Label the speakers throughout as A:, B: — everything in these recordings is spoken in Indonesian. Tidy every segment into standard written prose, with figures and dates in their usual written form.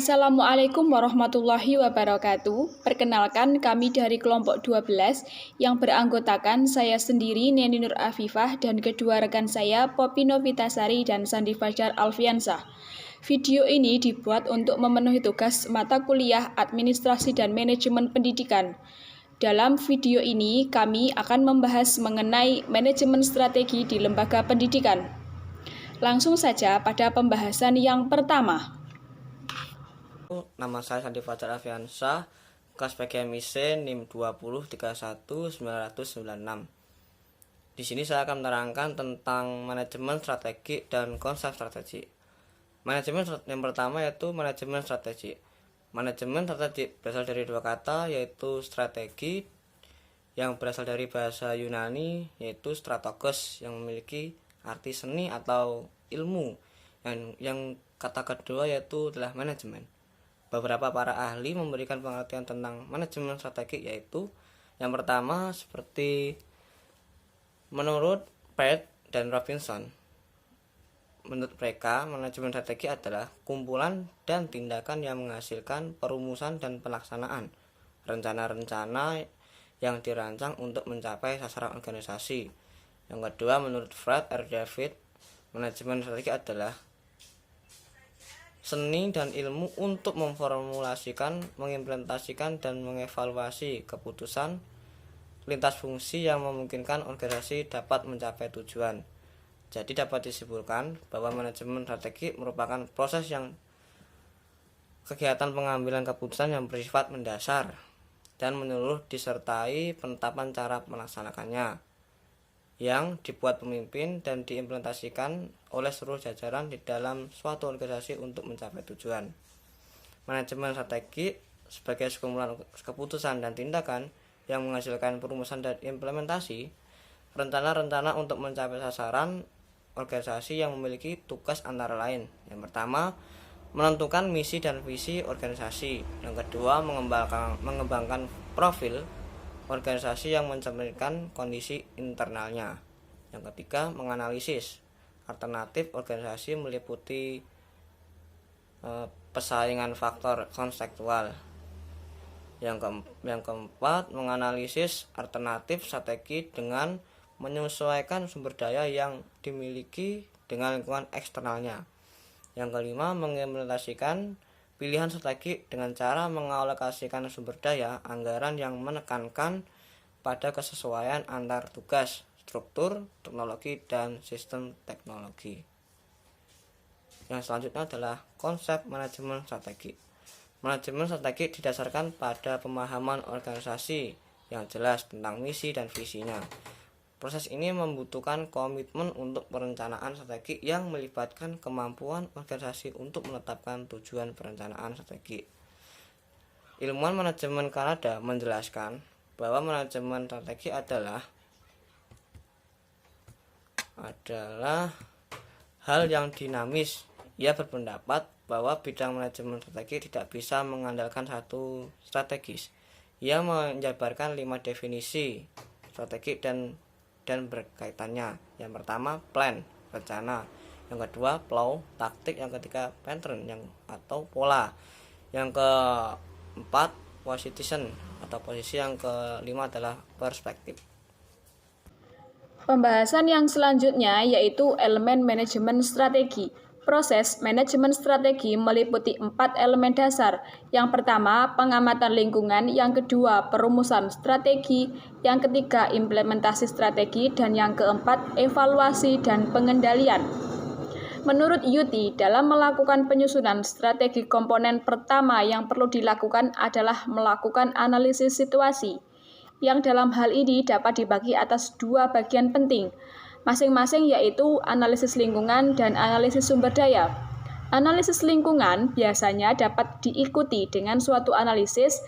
A: Assalamualaikum warahmatullahi wabarakatuh. Perkenalkan, kami dari kelompok 12 yang beranggotakan saya sendiri, Neni Nur Afifah, dan kedua rekan saya, Poppy Novitasari dan Sandi Fajar Alfiansah. Video ini dibuat untuk memenuhi tugas mata kuliah Administrasi dan Manajemen Pendidikan. Dalam video ini, kami akan membahas mengenai manajemen strategi di lembaga pendidikan. Langsung saja pada pembahasan yang pertama.
B: Nama saya Sandi Fajar Alfiansah, kelas PGMIC NIM 2031996. Di sini saya akan menerangkan tentang manajemen strategi dan konsep strategi. Manajemen yang pertama yaitu manajemen strategi. Manajemen strategi berasal dari dua kata, yaitu strategi yang berasal dari bahasa Yunani, yaitu stratogos, yang memiliki arti seni atau ilmu. Yang kata kedua yaitu adalah manajemen. Beberapa para ahli memberikan pengertian tentang manajemen strategi, yaitu yang pertama seperti menurut Pratt dan Robinson. Menurut mereka, manajemen strategi adalah kumpulan dan tindakan yang menghasilkan perumusan dan pelaksanaan rencana-rencana yang dirancang untuk mencapai sasaran organisasi. Yang kedua, menurut Fred R. David, manajemen strategi adalah seni dan ilmu untuk memformulasikan, mengimplementasikan, dan mengevaluasi keputusan lintas fungsi yang memungkinkan organisasi dapat mencapai tujuan. Jadi dapat disimpulkan bahwa manajemen strategi merupakan proses yang kegiatan pengambilan keputusan yang bersifat mendasar dan menyeluruh disertai penetapan cara melaksanakannya, yang dibuat pemimpin dan diimplementasikan oleh seluruh jajaran di dalam suatu organisasi untuk mencapai tujuan. Manajemen strategi sebagai sekumpulan keputusan dan tindakan yang menghasilkan perumusan dan implementasi rencana-rencana untuk mencapai sasaran organisasi yang memiliki tugas antara lain. Yang pertama, menentukan misi dan visi organisasi. Yang kedua, mengembangkan profil organisasi yang mencerminkan kondisi internalnya. Yang ketiga, menganalisis alternatif organisasi meliputi persaingan faktor konseptual. Yang keempat, menganalisis alternatif strategi dengan menyesuaikan sumber daya yang dimiliki dengan lingkungan eksternalnya. Yang kelima, mengimplementasikan pilihan strategi dengan cara mengalokasikan sumber daya anggaran yang menekankan pada kesesuaian antar tugas, struktur, teknologi, dan sistem teknologi. Yang selanjutnya adalah konsep manajemen strategi. Manajemen strategi didasarkan pada pemahaman organisasi yang jelas tentang misi dan visinya. Proses ini membutuhkan komitmen untuk perencanaan strategi yang melibatkan kemampuan organisasi untuk menetapkan tujuan perencanaan strategi. Ilmuwan manajemen Kanada menjelaskan bahwa manajemen strategi adalah hal yang dinamis. Ia berpendapat bahwa bidang manajemen strategi tidak bisa mengandalkan satu strategis. Ia menjabarkan 5 definisi strategi dan berkaitannya. Yang pertama, plan, rencana. Yang kedua, flow, taktik. Yang ketiga, pattern atau pola. Yang keempat, position atau posisi. Yang kelima adalah perspektif.
A: Pembahasan yang selanjutnya yaitu elemen manajemen strategi. Proses manajemen strategi meliputi 4 elemen dasar. Yang pertama, pengamatan lingkungan. Yang kedua, perumusan strategi. Yang ketiga, implementasi strategi. Dan yang keempat, evaluasi dan pengendalian. Menurut Yuti, dalam melakukan penyusunan strategi, komponen pertama yang perlu dilakukan adalah melakukan analisis situasi, yang dalam hal ini dapat dibagi atas 2 bagian penting, masing-masing yaitu analisis lingkungan dan analisis sumber daya. Analisis lingkungan biasanya dapat diikuti dengan suatu analisis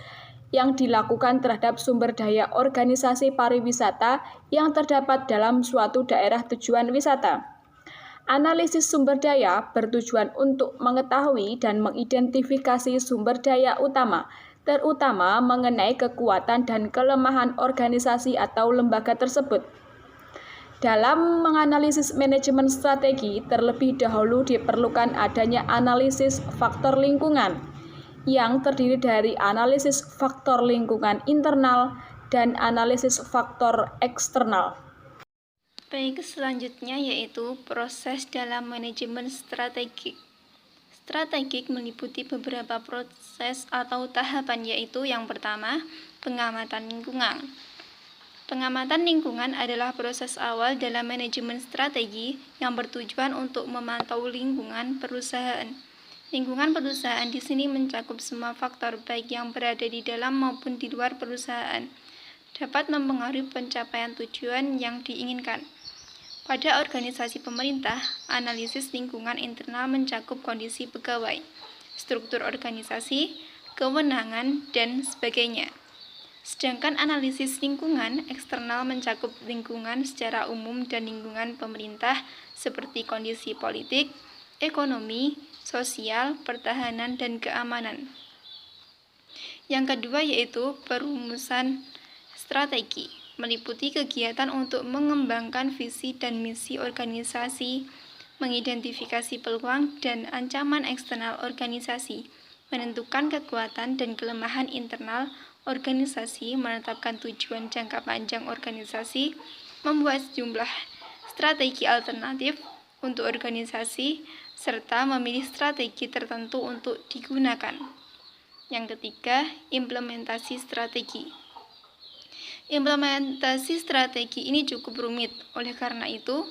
A: yang dilakukan terhadap sumber daya organisasi pariwisata yang terdapat dalam suatu daerah tujuan wisata. Analisis sumber daya bertujuan untuk mengetahui dan mengidentifikasi sumber daya utama, terutama mengenai kekuatan dan kelemahan organisasi atau lembaga tersebut. Dalam menganalisis manajemen strategi, terlebih dahulu diperlukan adanya analisis faktor lingkungan, yang terdiri dari analisis faktor lingkungan internal dan analisis faktor eksternal.
C: Baik, selanjutnya yaitu proses dalam manajemen strategik. Strategik meliputi beberapa proses atau tahapan, yaitu yang pertama, pengamatan lingkungan. Pengamatan lingkungan adalah proses awal dalam manajemen strategi yang bertujuan untuk memantau lingkungan perusahaan. Lingkungan perusahaan di sini mencakup semua faktor baik yang berada di dalam maupun di luar perusahaan, dapat mempengaruhi pencapaian tujuan yang diinginkan. Pada organisasi pemerintah, analisis lingkungan internal mencakup kondisi pegawai, struktur organisasi, kewenangan, dan sebagainya. Sedangkan analisis lingkungan eksternal mencakup lingkungan secara umum dan lingkungan pemerintah seperti kondisi politik, ekonomi, sosial, pertahanan, dan keamanan. Yang kedua yaitu perumusan strategi, meliputi kegiatan untuk mengembangkan visi dan misi organisasi, mengidentifikasi peluang dan ancaman eksternal organisasi, menentukan kekuatan dan kelemahan internal organisasi, menetapkan tujuan jangka panjang organisasi, membuat sejumlah strategi alternatif untuk organisasi, serta memilih strategi tertentu untuk digunakan. Yang ketiga, implementasi strategi. Implementasi strategi ini cukup rumit, oleh karena itu,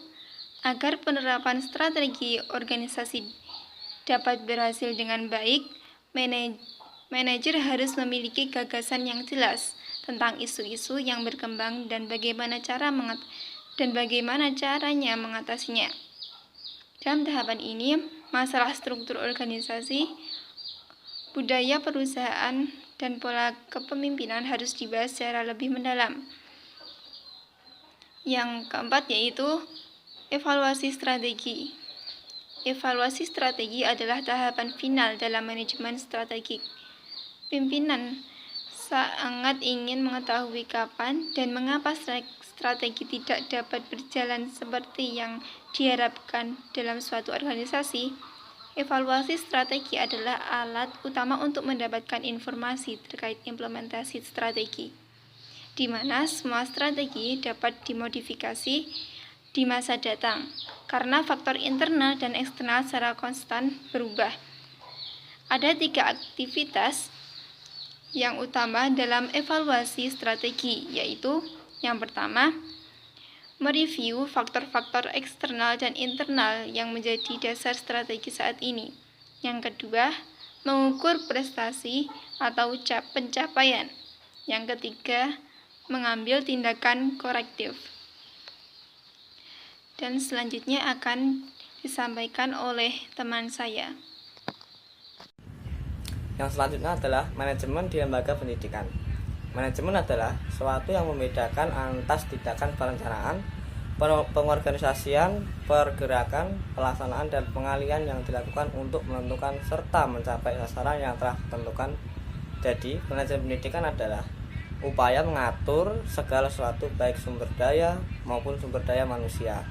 C: agar penerapan strategi organisasi dapat berhasil dengan baik, manajer harus memiliki gagasan yang jelas tentang isu-isu yang berkembang dan bagaimana caranya mengatasinya. Dalam tahapan ini, masalah struktur organisasi, budaya perusahaan, dan pola kepemimpinan harus dibahas secara lebih mendalam. Yang keempat yaitu evaluasi strategi. Evaluasi strategi adalah tahapan final dalam manajemen strategik. Pimpinan sangat ingin mengetahui kapan dan mengapa strategi tidak dapat berjalan seperti yang diharapkan dalam suatu organisasi. Evaluasi strategi adalah alat utama untuk mendapatkan informasi terkait implementasi strategi, di mana semua strategi dapat dimodifikasi di masa datang, karena faktor internal dan eksternal secara konstan berubah. Ada 3 aktivitas yang utama dalam evaluasi strategi, yaitu yang pertama, mereview faktor-faktor eksternal dan internal yang menjadi dasar strategi saat ini. Yang kedua, mengukur prestasi atau pencapaian. Yang ketiga, mengambil tindakan korektif. Dan selanjutnya akan disampaikan oleh teman saya.
B: Yang selanjutnya adalah manajemen di lembaga pendidikan. Manajemen adalah suatu yang membedakan atas tindakan perencanaan, pengorganisasian, pergerakan, pelaksanaan, dan pengalihan yang dilakukan untuk menentukan serta mencapai sasaran yang telah ditentukan. Jadi, manajemen pendidikan adalah upaya mengatur segala sesuatu baik sumber daya maupun sumber daya manusia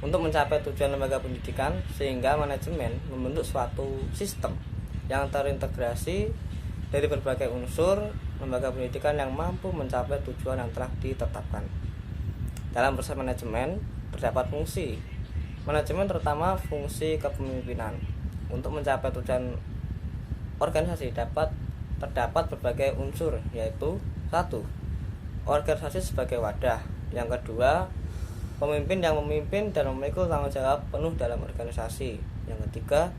B: untuk mencapai tujuan lembaga pendidikan, sehingga manajemen membentuk suatu sistem yang terintegrasi dari berbagai unsur lembaga pendidikan yang mampu mencapai tujuan yang telah ditetapkan. Dalam proses manajemen terdapat fungsi. Manajemen terutama fungsi kepemimpinan. Untuk mencapai tujuan organisasi terdapat berbagai unsur, yaitu 1. Organisasi sebagai wadah. Yang kedua, pemimpin yang memimpin dan memikul tanggung jawab penuh dalam organisasi. Yang ketiga,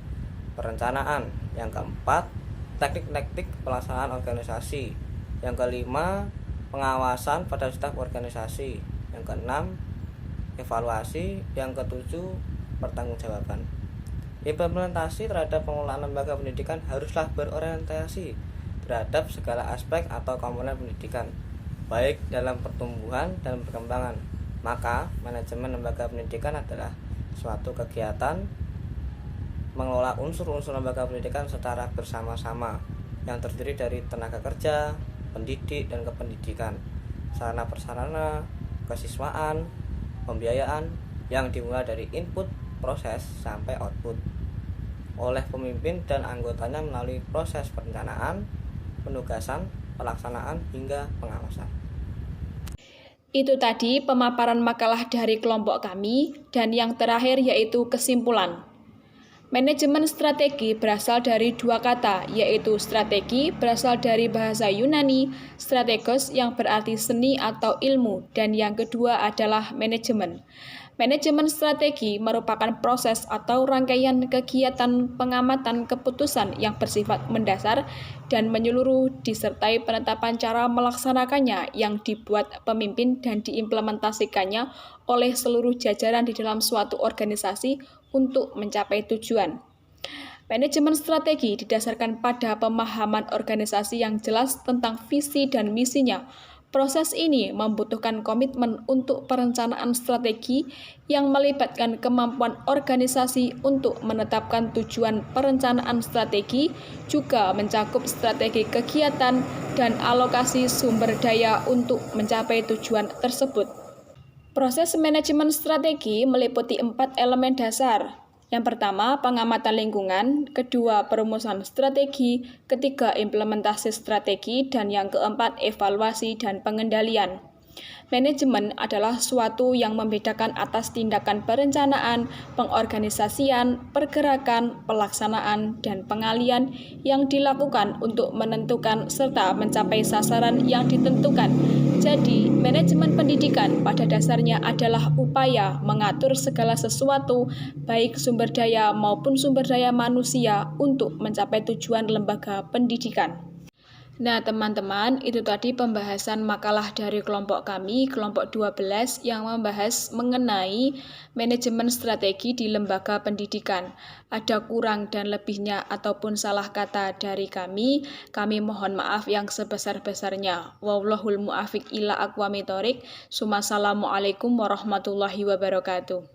B: perencanaan. Yang keempat, teknik-teknik pelaksanaan organisasi. Yang kelima, pengawasan pada staf organisasi. Yang keenam, evaluasi. Yang ketujuh, pertanggungjawaban. Implementasi terhadap pengelolaan lembaga pendidikan haruslah berorientasi terhadap segala aspek atau komponen pendidikan, baik dalam pertumbuhan dan perkembangan. Maka, manajemen lembaga pendidikan adalah suatu kegiatan mengelola unsur-unsur lembaga pendidikan secara bersama-sama yang terdiri dari tenaga kerja, pendidik, dan kependidikan, sarana prasarana, kesiswaan, pembiayaan yang dimulai dari input, proses, sampai output. oleh pemimpin dan anggotanya melalui proses perencanaan, penugasan, pelaksanaan, hingga pengawasan.
A: Itu tadi pemaparan makalah dari kelompok kami, dan yang terakhir yaitu kesimpulan. Manajemen strategi berasal dari dua kata, yaitu strategi berasal dari bahasa Yunani, strategos yang berarti seni atau ilmu, dan yang kedua adalah manajemen. Manajemen strategi merupakan proses atau rangkaian kegiatan pengamatan keputusan yang bersifat mendasar dan menyeluruh disertai penetapan cara melaksanakannya yang dibuat pemimpin dan diimplementasikannya oleh seluruh jajaran di dalam suatu organisasi untuk mencapai tujuan. Manajemen strategi didasarkan pada pemahaman organisasi yang jelas tentang visi dan misinya. Proses ini membutuhkan komitmen untuk perencanaan strategi yang melibatkan kemampuan organisasi untuk menetapkan tujuan perencanaan strategi, juga mencakup strategi kegiatan dan alokasi sumber daya untuk mencapai tujuan tersebut. Proses manajemen strategi meliputi 4 elemen dasar. Yang pertama, pengamatan lingkungan, kedua, perumusan strategi, ketiga, implementasi strategi, dan yang keempat, evaluasi dan pengendalian. Manajemen adalah suatu yang membedakan atas tindakan perencanaan, pengorganisasian, pergerakan, pelaksanaan, dan pengalian yang dilakukan untuk menentukan serta mencapai sasaran yang ditentukan. Jadi, manajemen pendidikan pada dasarnya adalah upaya mengatur segala sesuatu, baik sumber daya maupun sumber daya manusia, untuk mencapai tujuan lembaga pendidikan. Nah, teman-teman, itu tadi pembahasan makalah dari kelompok kami, kelompok 12, yang membahas mengenai manajemen strategi di lembaga pendidikan. Ada kurang dan lebihnya ataupun salah kata dari kami mohon maaf yang sebesar-besarnya. Wallahul muwaffiq ila aqwamit thoriq. Assalamualaikum warahmatullahi wabarakatuh.